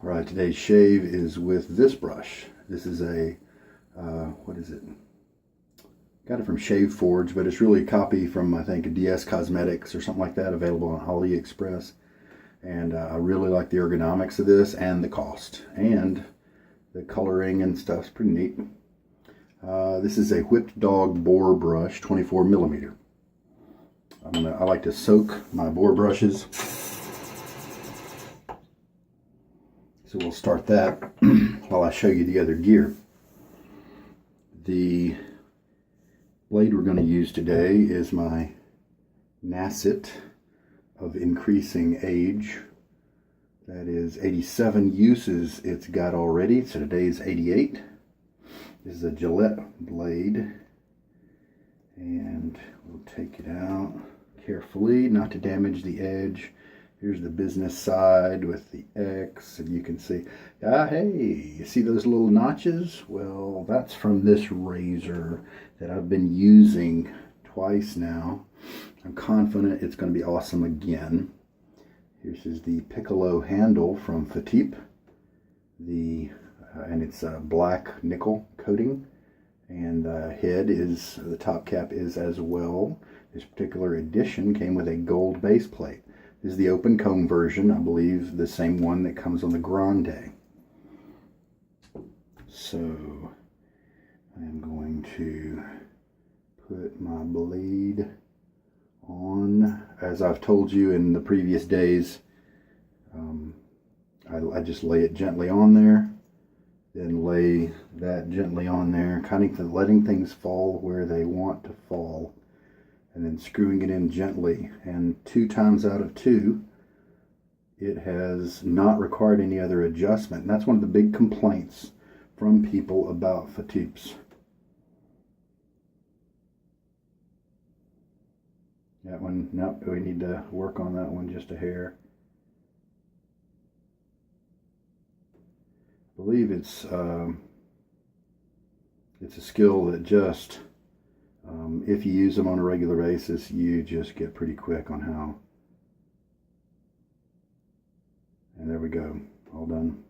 All right, today's shave is with this brush. This is a, what is it? Got it from Shave Forge, but it's really a copy from, I think, DS Cosmetics or something like that, available on AliExpress. And I really like the ergonomics of this and the cost. And the coloring and stuff's pretty neat. This is a Whipped Dog Boar brush, 24 millimeter. I like to soak my boar brushes. So we'll start that while I show you the other gear. The blade we're going to use today is my Nacet of increasing age. That is 87 uses it's got already, so today's 88. This is a Gillette blade, and we'll take it out carefully, not to damage the edge. Here's the business side with the X, and you can see, hey, you see those little notches? Well, that's from this razor that I've been using twice now. I'm confident it's going to be awesome again. Here's the Piccolo handle from Fatip, and it's a black nickel coating, and the top cap is as well. This particular edition came with a gold base plate. This is the open comb version, I believe the same one that comes on the Grande. So I am going to put my blade on. As I've told you in the previous days, I just lay it gently on there, then lay that gently on there, kind of letting things fall where they want to fall, and then screwing it in gently. And 2 times out of 2, it has not required any other adjustment. And that's one of the big complaints from people about Fatips. That one, nope, we need to work on that one just a hair. I believe it's a skill that just, if you use them on a regular basis, you just get pretty quick on how. And there we go, all done.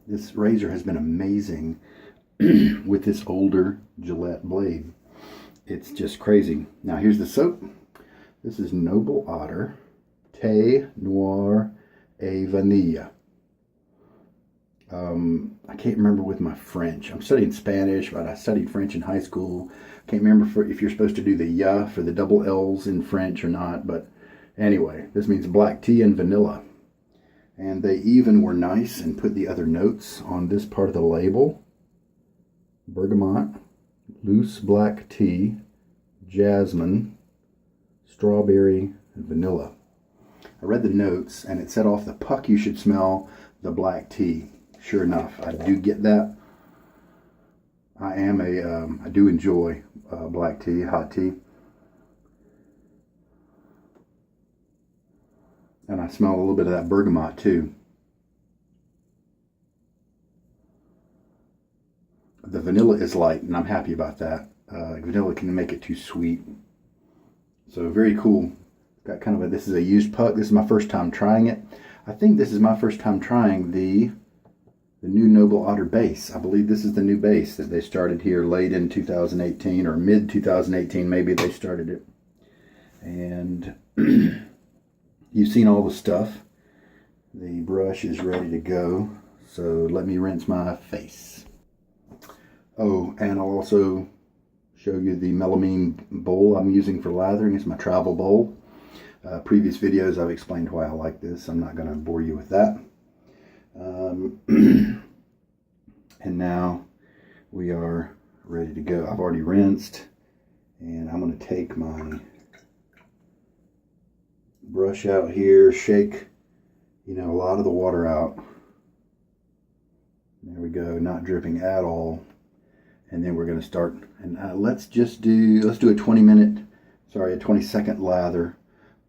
This razor has been amazing with this older Gillette blade. It's just crazy. Now here's the soap. This is Noble Otter Thé Noir et Vanille. I can't remember with my French. I'm studying Spanish, but I studied French in high school. Can't remember if you're supposed to do the ya for the double L's in French or not, but anyway, this means black tea and vanilla. And they even were nice and put the other notes on this part of the label. Bergamot, loose black tea, jasmine, strawberry, and vanilla. I read the notes, and it said off the puck you should smell the black tea. Sure enough, I do get that. I do enjoy black tea, hot tea. And I smell a little bit of that bergamot too. The vanilla is light, and I'm happy about that. Vanilla can make it too sweet. So very cool. Got kind of this is a used puck. This is my first time trying it. I think this is my first time trying the new Noble Otter base. I believe this is the new base that they started here late in 2018 or mid 2018. Maybe they started it. And you've seen all the stuff. The brush is ready to go. So let me rinse my face. Oh, and I'll also show you the melamine bowl I'm using for lathering. It's my travel bowl. Previous videos I've explained why I like this. I'm not going to bore you with that. And now we are ready to go. I've already rinsed, and I'm going to take my brush out here, shake, a lot of the water out. There we go, not dripping at all. And then we're going to start, and let's do a 20-second lather.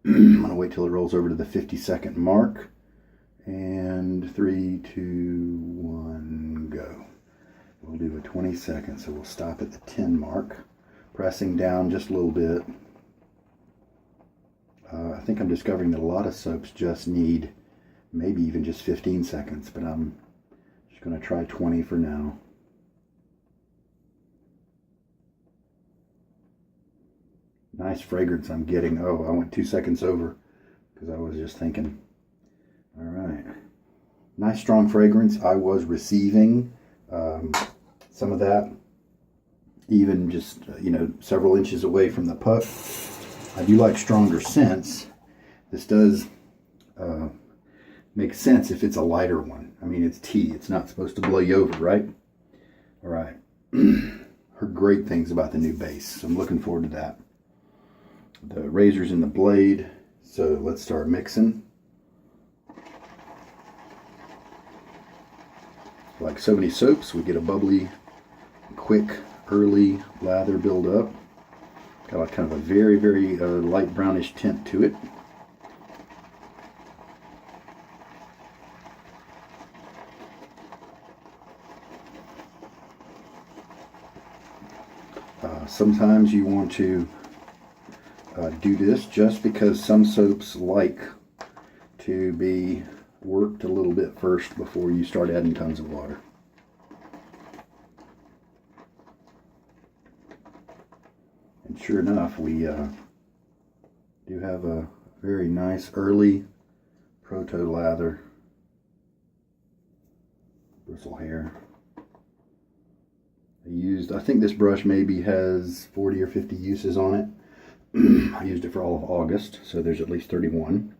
I'm going to wait till it rolls over to the 50-second mark. And 3, 2, 1, go. We'll do a 20 seconds, so we'll stop at the 10 mark. Pressing down just a little bit. I think I'm discovering that a lot of soaps just need maybe even just 15 seconds, but I'm just going to try 20 for now. Nice fragrance I'm getting. Oh, I went 2 seconds over because I was just thinking. All right. Nice strong fragrance. I was receiving some of that even just, several inches away from the puck. I do like stronger scents. This does make sense if it's a lighter one. I mean, it's tea. It's not supposed to blow you over, right? All right. Heard great things about the new base, so I'm looking forward to that. The razor's in the blade, so let's start mixing. Like so many soaps, we get a bubbly, quick, early lather build up. Got like kind of a very, very light brownish tint to it. Sometimes you want to do this just because some soaps like to be worked a little bit first before you start adding tons of water. And sure enough, we do have a very nice early proto lather bristle hair. I think this brush maybe has 40 or 50 uses on it. I used it for all of August, so there's at least 31.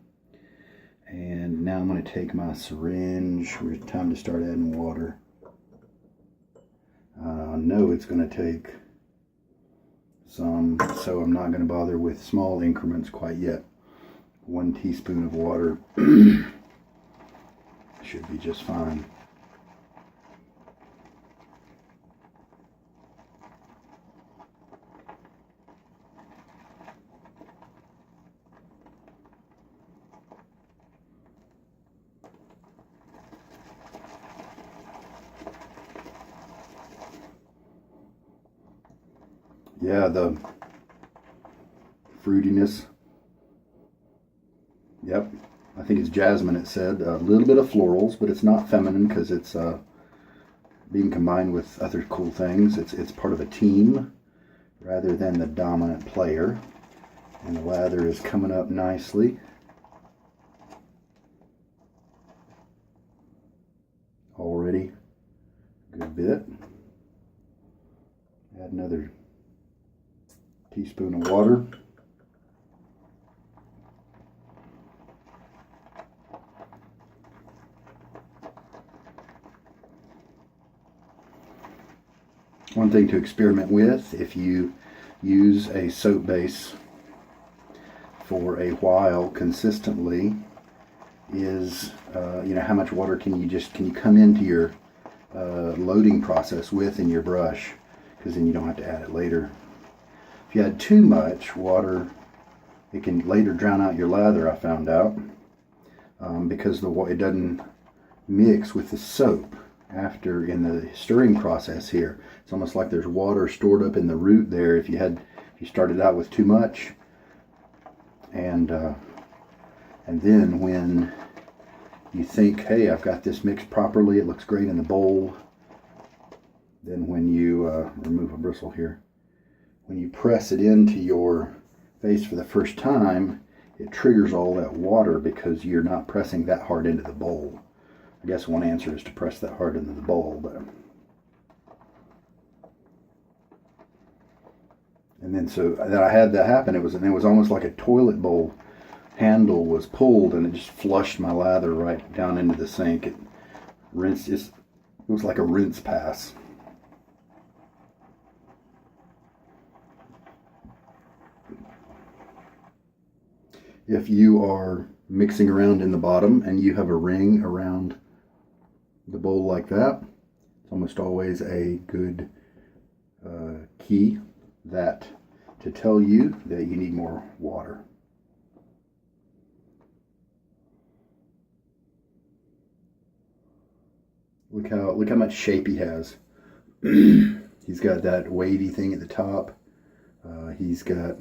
And now I'm going to take my syringe. It's time to start adding water. I know it's going to take some, so I'm not going to bother with small increments quite yet. 1 teaspoon of water should be just fine. Yeah, the fruitiness. Yep, I think it's jasmine, it said. A little bit of florals, but it's not feminine because it's being combined with other cool things. It's part of a team rather than the dominant player. And the lather is coming up nicely. Already a good bit. Add another teaspoon of water. One thing to experiment with if you use a soap base for a while consistently is how much water can you come into your loading process with in your brush, because then you don't have to add it later. If you add too much water, it can later drown out your lather, I found out, because it doesn't mix with the soap after in the stirring process here. It's almost like there's water stored up in the root there if you started out with too much. And then when you think, hey, I've got this mixed properly, it looks great in the bowl, then when you remove a bristle here, when you press it into your face for the first time, it triggers all that water because you're not pressing that hard into the bowl. I guess one answer is to press that hard into the bowl, but and then so that I had that happen. It was almost like a toilet bowl handle was pulled and it just flushed my lather right down into the sink. It was like a rinse pass. If you are mixing around in the bottom and you have a ring around the bowl like that, it's almost always a good key to tell you that you need more water. Look how much shape he has. He's got that wavy thing at the top. He's got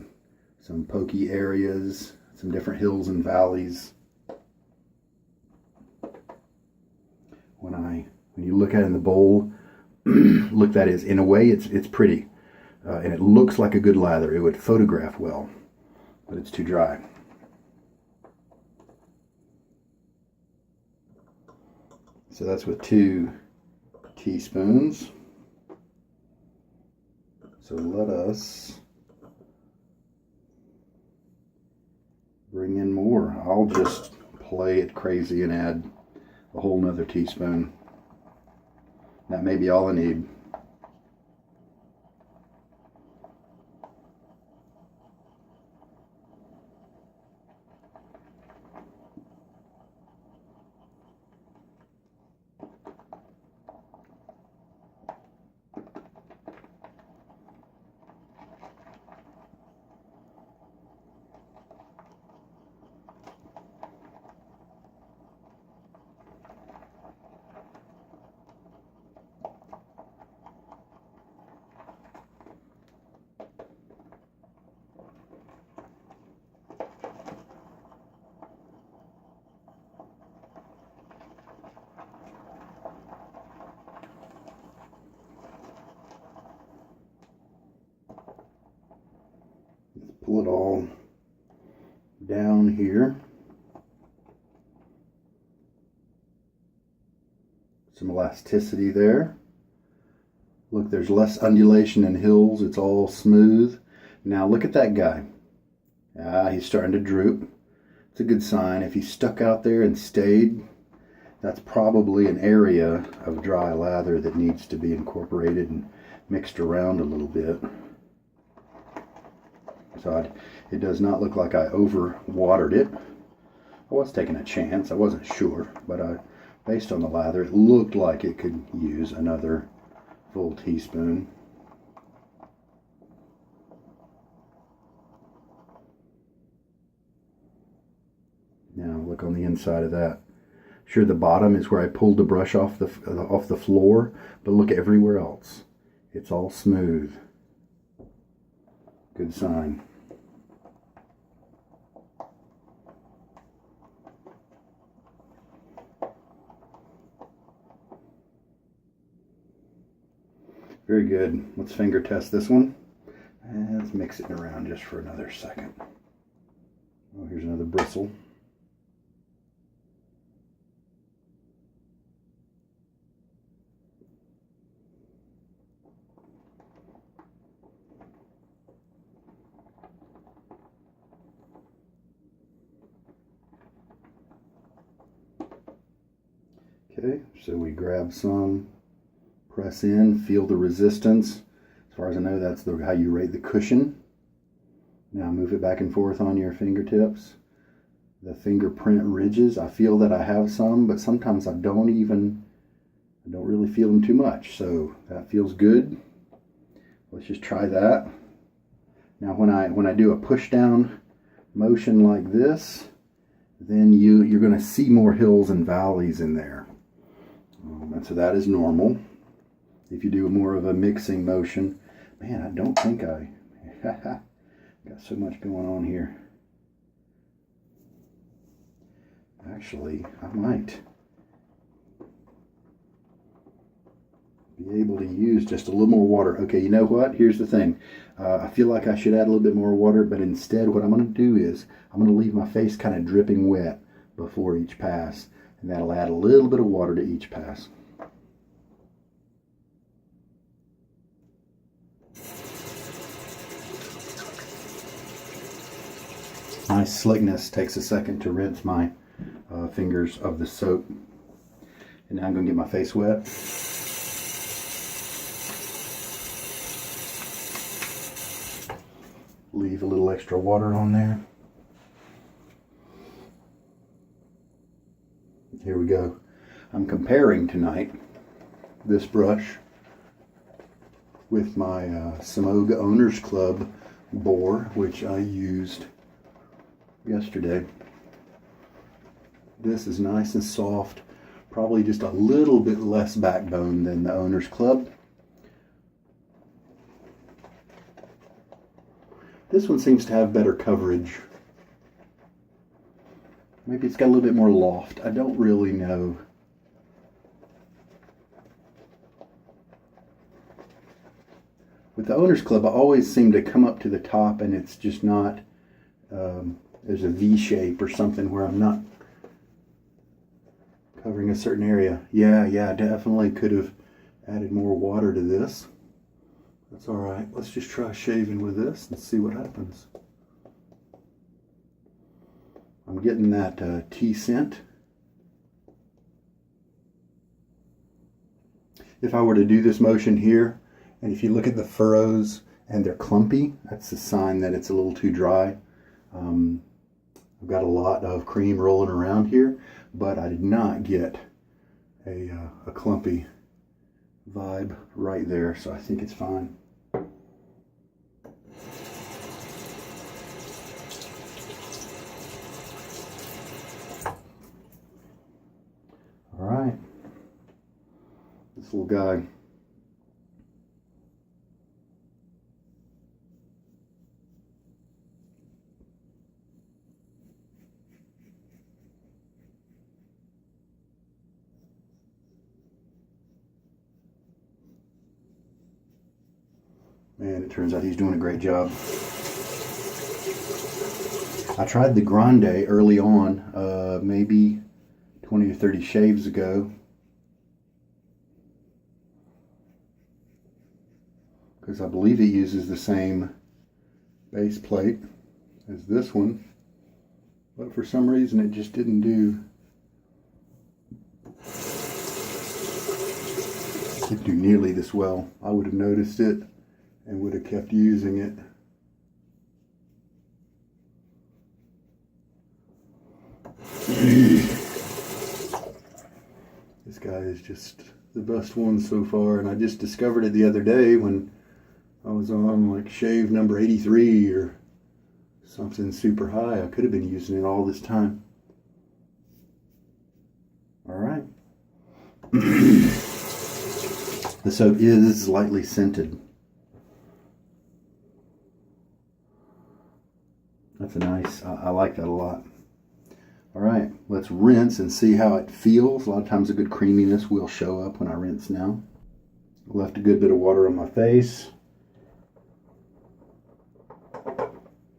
some pokey areas, some different hills and valleys. when you look at it in the bowl, look, that is, in a way, it's pretty. And it looks like a good lather. It would photograph well, but it's too dry. So that's with 2 teaspoons. So let us bring in more. I'll just play it crazy and add a whole nother teaspoon. That may be all I need. Pull it all down here. Some elasticity there. Look, there's less undulation in hills. It's all smooth. Now look at that guy. He's starting to droop. It's a good sign. If he stuck out there and stayed, that's probably an area of dry lather that needs to be incorporated and mixed around a little bit. So it does not look like I over watered it. I was taking a chance. I wasn't sure, but based on the lather, it looked like it could use another full teaspoon. Now look on the inside of that. Sure, the bottom is where I pulled the brush off the floor, but look everywhere else. It's all smooth. Good sign. Very good. Let's finger test this one. And let's mix it around just for another second. Oh, here's another bristle. Okay, so we grab some, press in, feel the resistance. As far as I know, that's how you rate the cushion. Now move it back and forth on your fingertips. The fingerprint ridges, I feel that I have some, but sometimes I don't really feel them too much. So that feels good. Let's just try that. Now when I do a push down motion like this, then you're going to see more hills and valleys in there. And so that is normal. If you do more of a mixing motion, man, I don't think I got so much going on here. Actually, I might be able to use just a little more water. Okay, you know what? Here's the thing. I feel like I should add a little bit more water, but instead what I'm going to do is I'm going to leave my face kind of dripping wet before each pass, and that'll add a little bit of water to each pass. Nice slickness. Takes a second to rinse my fingers of the soap. And now I'm going to get my face wet. Leave a little extra water on there. Here we go. I'm comparing tonight this brush with my Samoga Owners Club Boar, which I used yesterday. This is nice and soft, probably just a little bit less backbone than the Owners Club. This one seems to have better coverage. Maybe it's got a little bit more loft. I don't really know. the Owner's Club, I always seem to come up to the top and it's just not, there's a V shape or something where I'm not covering a certain area. Yeah, definitely could have added more water to this. That's all right. Let's just try shaving with this and see what happens. I'm getting that tea scent. If I were to do this motion here, and if you look at the furrows and they're clumpy, that's a sign that it's a little too dry. I've got a lot of cream rolling around here, but I did not get a clumpy vibe right there, so I think it's fine. All right, this little guy. Man, it turns out he's doing a great job. I tried the Grande early on, maybe 20 or 30 shaves ago, because I believe it uses the same base plate as this one, but for some reason it just didn't do nearly this well. I would have noticed it and would have kept using it. This guy is just the best one so far, and I just discovered it the other day when I was on like shave number 83 or something super high. I could have been using it all this time. All right. The soap is lightly scented. That's a nice, I like that a lot. All right, let's rinse and see how it feels. A lot of times a good creaminess will show up when I rinse now. Left a good bit of water on my face.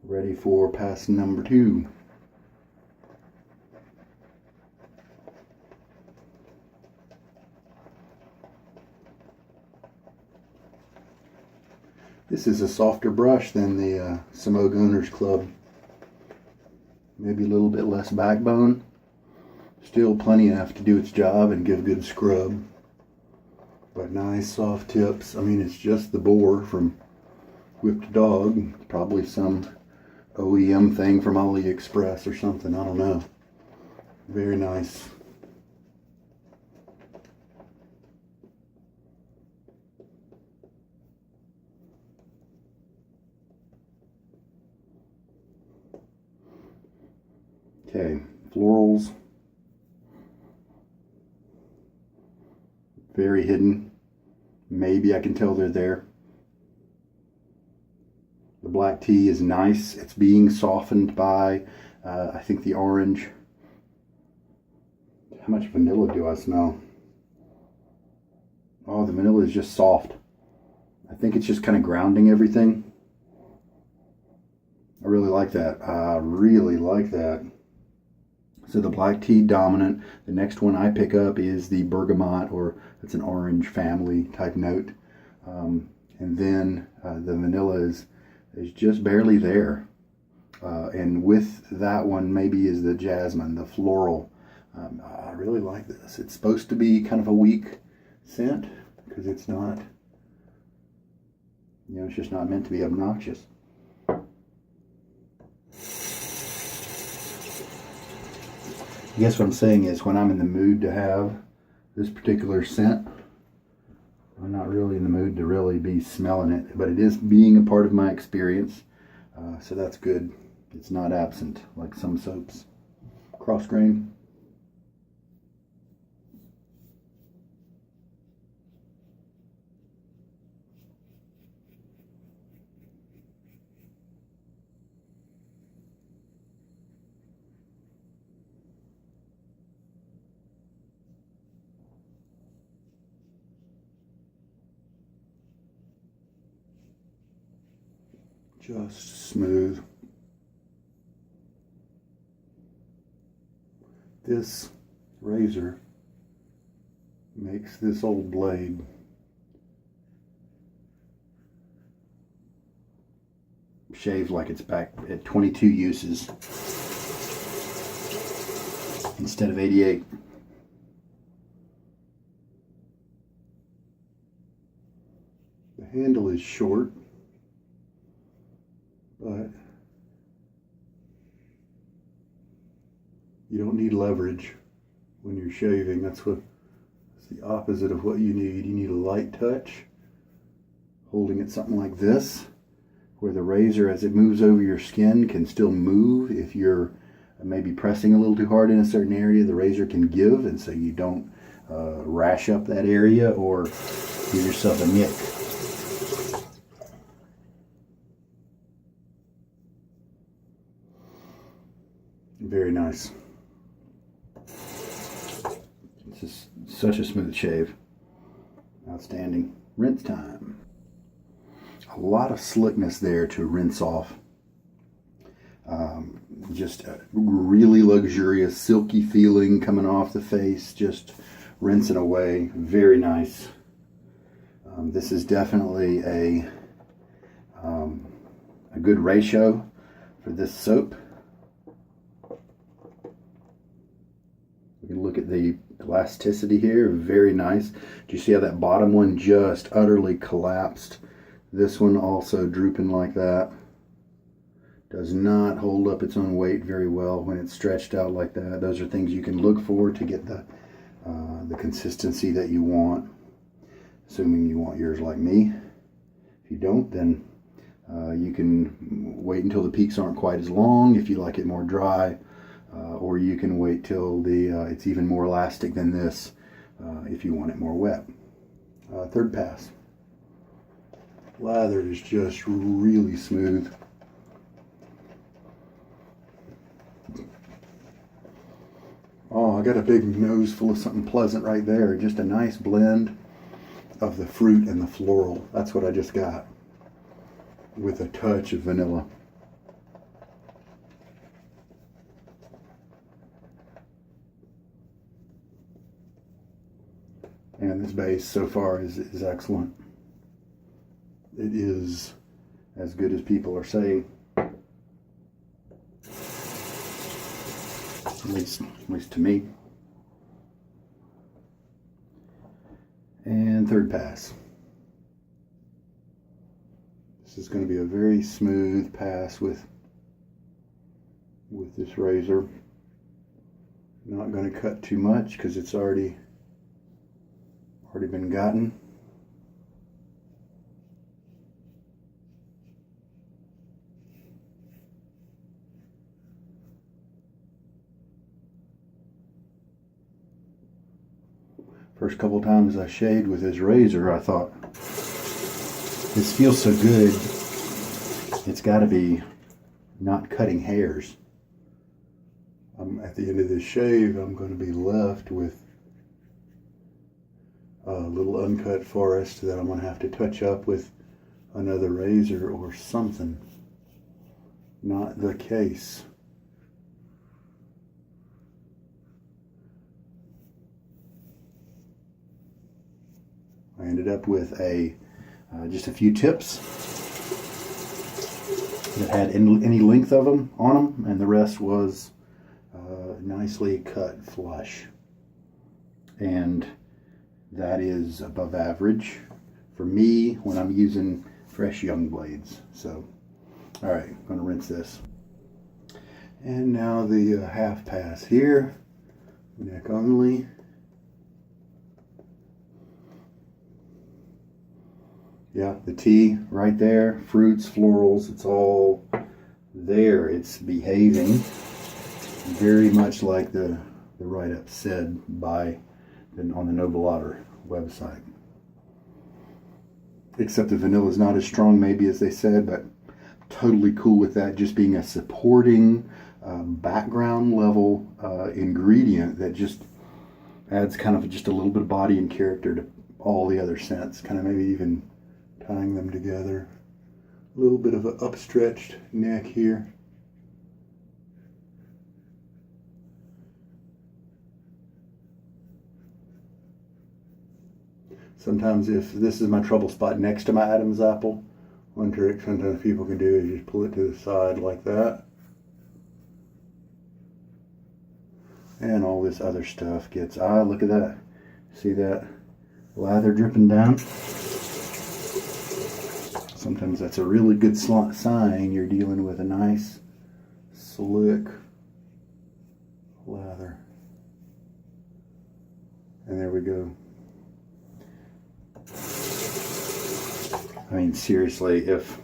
Ready for pass number 2. This is a softer brush than the Samog Owners Club. Maybe a little bit less backbone. Still plenty enough to do its job and give a good scrub. But nice soft tips. I mean, it's just the Boar from Whipped Dog. Probably some OEM thing from AliExpress or something. I don't know. Very nice. Okay, florals, very hidden. Maybe I can tell they're there. The black tea is nice. It's being softened by, I think, the orange. How much vanilla do I smell? Oh, the vanilla is just soft. I think it's just kind of grounding everything. I really like that. I really like that. So the black tea dominant. The next one I pick up is the bergamot, or it's an orange family type note. And then the vanilla is just barely there. And with that one maybe is the jasmine, the floral. I really like this. It's supposed to be kind of a weak scent because it's not, it's just not meant to be obnoxious. I guess what I'm saying is when I'm in the mood to have this particular scent, I'm not really in the mood to really be smelling it, but it is being a part of my experience, so that's good. It's not absent like some soaps. Cross grain. Just smooth. This razor makes this old blade shave like it's back at 22 uses instead of 88. The handle is short, but you don't need leverage when you're shaving. That's the opposite of what you need. You need a light touch, holding it something like this, where the razor, as it moves over your skin, can still move. If you're maybe pressing a little too hard in a certain area, the razor can give, and so you don't rash up that area or give yourself a nick. Very nice. It's just such a smooth shave. Outstanding. Rinse time. A lot of slickness there to rinse off. Just a really luxurious, silky feeling coming off the face. Just rinsing away. Very nice. This is definitely a good ratio for this soap. You can look at the elasticity here. Very nice. Do you see how that bottom one just utterly collapsed? This one also drooping like that. Does not hold up its own weight very well when it's stretched out like that. Those are things you can look for to get the consistency that you want, assuming you want yours like me. If you don't, then you can wait until the peaks aren't quite as long if you like it more dry, or you can wait till it's even more elastic than this if you want it more wet. Third pass. Lather is just really smooth. Oh, I got a big nose full of something pleasant right there. Just a nice blend of the fruit and the floral. That's what I just got, with a touch of vanilla. And this base so far is excellent. It is as good as people are saying. At least to me. And third pass. This is going to be a very smooth pass with this razor. Not going to cut too much because it's already been gotten. First couple times I shaved with this razor, I thought, this feels so good, it's got to be not cutting hairs. At the end of this shave, I'm going to be left with a little uncut forest that I'm going to have to touch up with another razor or something. Not the case. I ended up with just a few tips that had any length of them on them, and the rest was nicely cut flush. And that is above average for me when I'm using fresh young blades. So, all right, I'm going to rinse this. And now the half pass here, neck only. Yeah, the tea right there, fruits, florals, it's all there. It's behaving very much like the write-up said on the Noble Otter website. Except the vanilla is not as strong maybe as they said, but totally cool with that just being a supporting background level ingredient that just adds kind of just a little bit of body and character to all the other scents, kind of maybe even tying them together A little bit of an upstretched neck here. Sometimes if this is my trouble spot next to my Adam's apple, one trick sometimes people can do is just pull it to the side like that. And all this other stuff gets, look at that. See that lather dripping down? Sometimes that's a really good sign you're dealing with a nice, slick lather. And there we go. I mean, seriously, if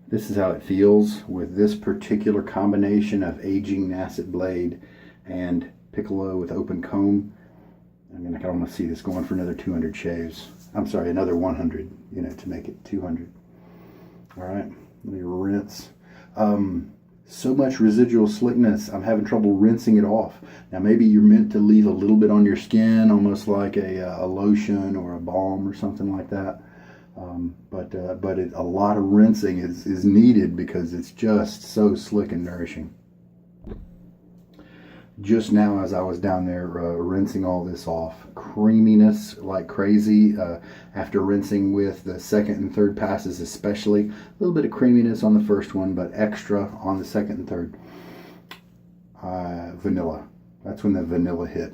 this is how it feels with this particular combination of aging Nacet blade and Piccolo with open comb, I mean, I can almost see this going for another 200 shaves. I'm sorry, another 100, to make it 200. All right, let me rinse. So much residual slickness, I'm having trouble rinsing it off. Now, maybe you're meant to leave a little bit on your skin, almost like a lotion or a balm or something like that. But a lot of rinsing is needed because it's just so slick and nourishing. Just now, as I was down there rinsing all this off, creaminess like crazy. After rinsing with the second and third passes especially, a little bit of creaminess on the first one, but extra on the second and third. Vanilla. That's when the vanilla hit.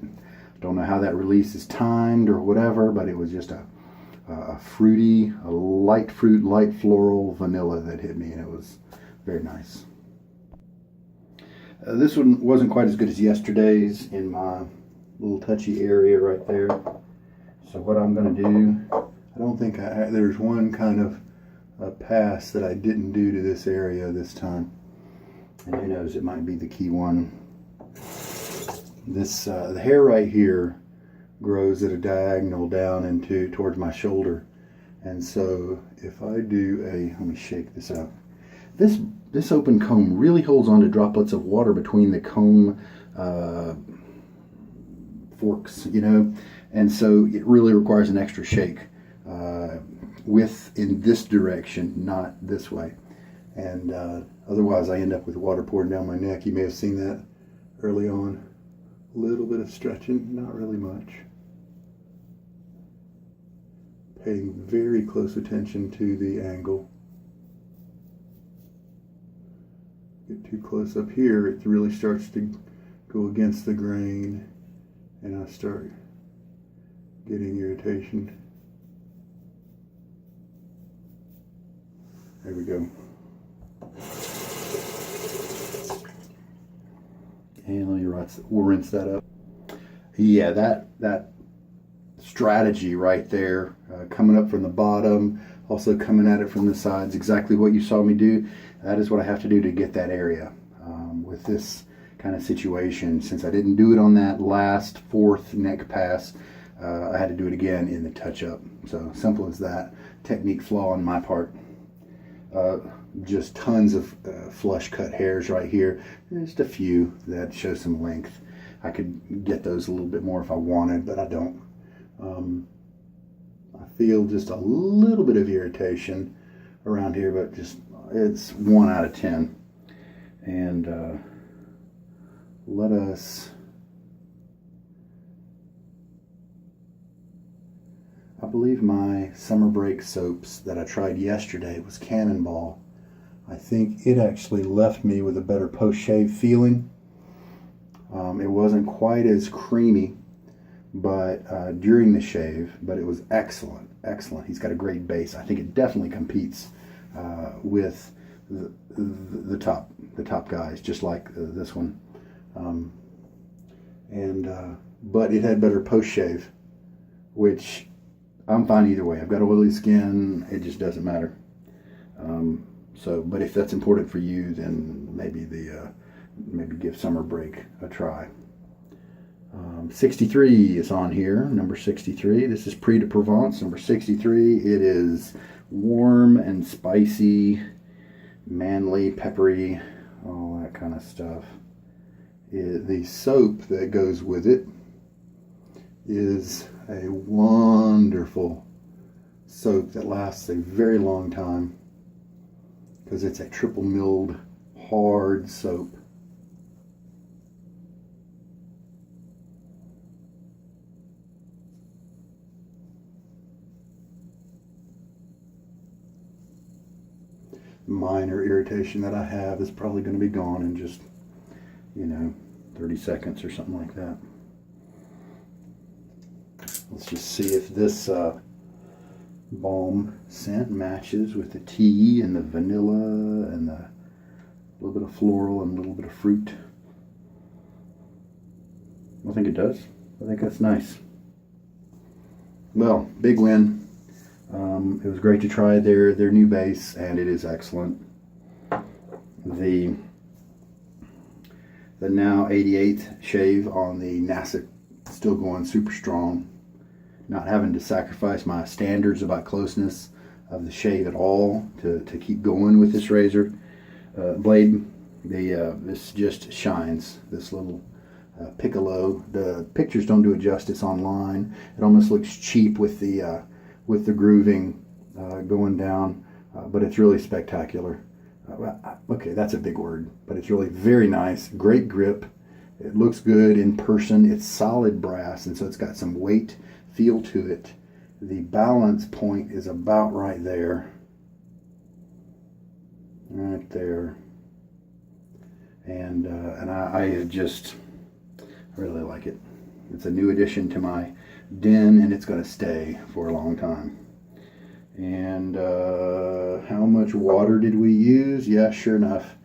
Don't know how that release is timed or whatever, but it was just a fruity, a light fruit, light floral vanilla that hit me, and it was very nice. This one wasn't quite as good as yesterday's in my little touchy area right there. So what I'm going to do, I don't think there's one kind of a pass that I didn't do to this area this time. And who knows, it might be the key one. This the hair right here grows at a diagonal down towards my shoulder, and so if I do let me shake this up. This open comb really holds on to droplets of water between the comb forks, and so it really requires an extra shake in this direction, not this way, and otherwise I end up with water pouring down my neck. You may have seen that early on. A little bit of stretching, not really much. Paying very close attention to the angle. Get too close up here, it really starts to go against the grain, and I start getting irritation. There we go. And we'll rinse that up. Yeah, that strategy right there, coming up from the bottom, also coming at it from the sides, exactly what you saw me do. That is what I have to do to get that area with this kind of situation. Since I didn't do it on that last fourth neck pass, I had to do it again in the touch-up. So simple as that. Technique flaw on my part. Just tons of flush cut hairs right here. Just a few that show some length. I could get those a little bit more if I wanted, but I don't. I feel just a little bit of irritation around here, but it's 1 out of 10. And let us, I believe my summer break soaps that I tried yesterday was Cannonball. I think it actually left me with a better post-shave feeling. It wasn't quite as creamy but during the shave, but it was excellent. He's got a great base. I think it definitely competes with the top guys, just like this one. But it had better post-shave, which I'm fine either way. I've got oily skin. It just doesn't matter. But if that's important for you, then maybe maybe give summer break a try. 63 is on here, number 63. This is Prix de Provence, number 63. It is warm and spicy, manly, peppery, all that kind of stuff. The soap that goes with it is a wonderful soap that lasts a very long time. because it's a triple milled hard soap. Minor irritation that I have is probably going to be gone in just, 30 seconds or something like that. Let's just see if this balm scent matches with the tea and the vanilla and the little bit of floral and a little bit of fruit. I think it does. I think that's nice. Well, big win. It was great to try their new base, and it is excellent. The now 88th shave on the Nacet still going super strong. Not having to sacrifice my standards about closeness of the shave at all to keep going with this razor blade. This just shines. This little Piccolo. The pictures don't do it justice online. It almost looks cheap with the grooving going down, but it's really spectacular. Okay, that's a big word, but it's really very nice. Great grip. It looks good in person. It's solid brass, and so it's got some weight feel to it. The balance point is about right there. Right there. And I just really like it. It's a new addition to my den, and it's going to stay for a long time. And how much water did we use? Yeah, sure enough,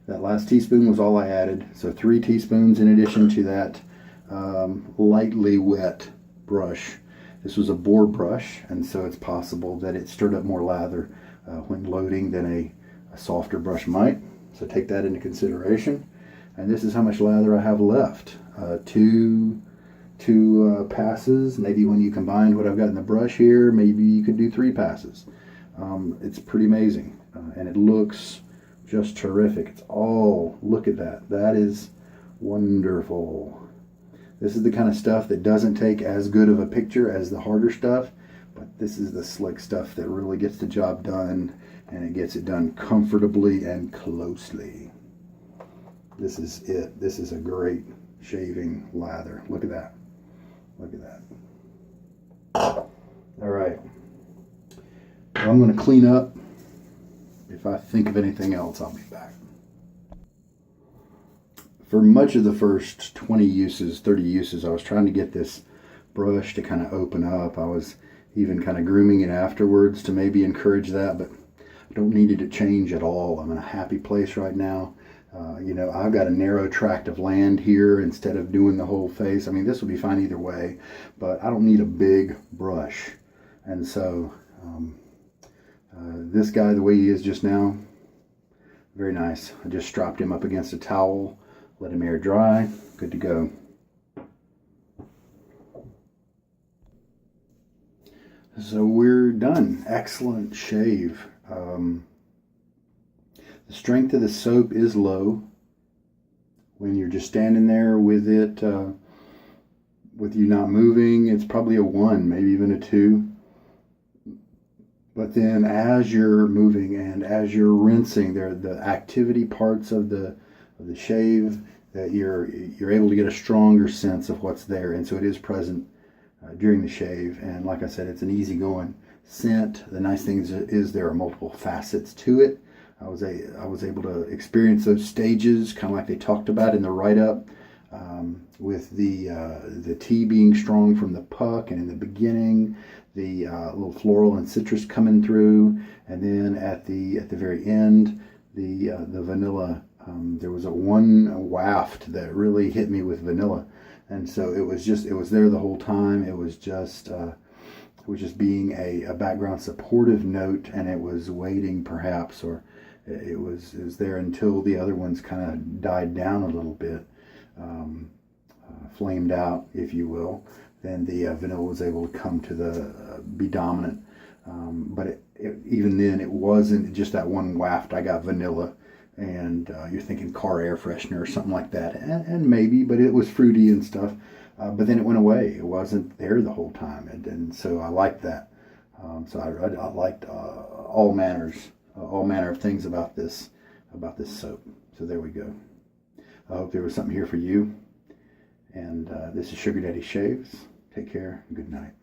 that last teaspoon was all I added. So 3 teaspoons in addition to that lightly wet brush. This was a Boar brush, and so it's possible that it stirred up more lather when loading than a softer brush might. So take that into consideration. And this is how much lather I have left. Two passes. Maybe when you combine what I've got in the brush here, maybe you could do 3 passes. It's pretty amazing, and it looks just terrific. It's all, look at that. That is wonderful. This is the kind of stuff that doesn't take as good of a picture as the harder stuff, but this is the slick stuff that really gets the job done, and it gets it done comfortably and closely. This is it. This is a great shaving lather. Look at that. Look at that. All right. Well, I'm going to clean up. If I think of anything else, I'll be back. For much of the first 20 uses, 30 uses, I was trying to get this brush to kind of open up. I was even kind of grooming it afterwards to maybe encourage that, but I don't need it to change at all. I'm in a happy place right now. I've got a narrow tract of land here instead of doing the whole face. I mean, this would be fine either way, but I don't need a big brush. And so this guy, the way he is just now, very nice. I just stropped him up against a towel, let him air dry, good to go. So we're done. Excellent shave. The strength of the soap is low. When you're just standing there with it, with you not moving, it's probably a 1, maybe even a 2. But then as you're moving and as you're rinsing, the activity parts of the shave, that you're able to get a stronger sense of what's there, and so it is present during the shave. And like I said, it's an easygoing scent. The nice thing is there are multiple facets to it. I was able to experience those stages, kind of like they talked about in the write-up, with the tea being strong from the puck, and in the beginning, the little floral and citrus coming through, and then at the very end, the vanilla. There was one waft that really hit me with vanilla, and so it was there the whole time. It was just being a background supportive note, and it was waiting perhaps, or it was there until the other ones kind of died down a little bit, flamed out, if you will. Then the vanilla was able to come to be dominant. But even then, it wasn't just that one waft. I got vanilla, and you're thinking car air freshener or something like that, and maybe, but it was fruity and stuff. But then it went away. It wasn't there the whole time, and so I liked that. So I liked all manners all manner of things about this soap. So there we go. I hope there was something here for you. And this is Sugar Daddy Shaves. Take care and good night.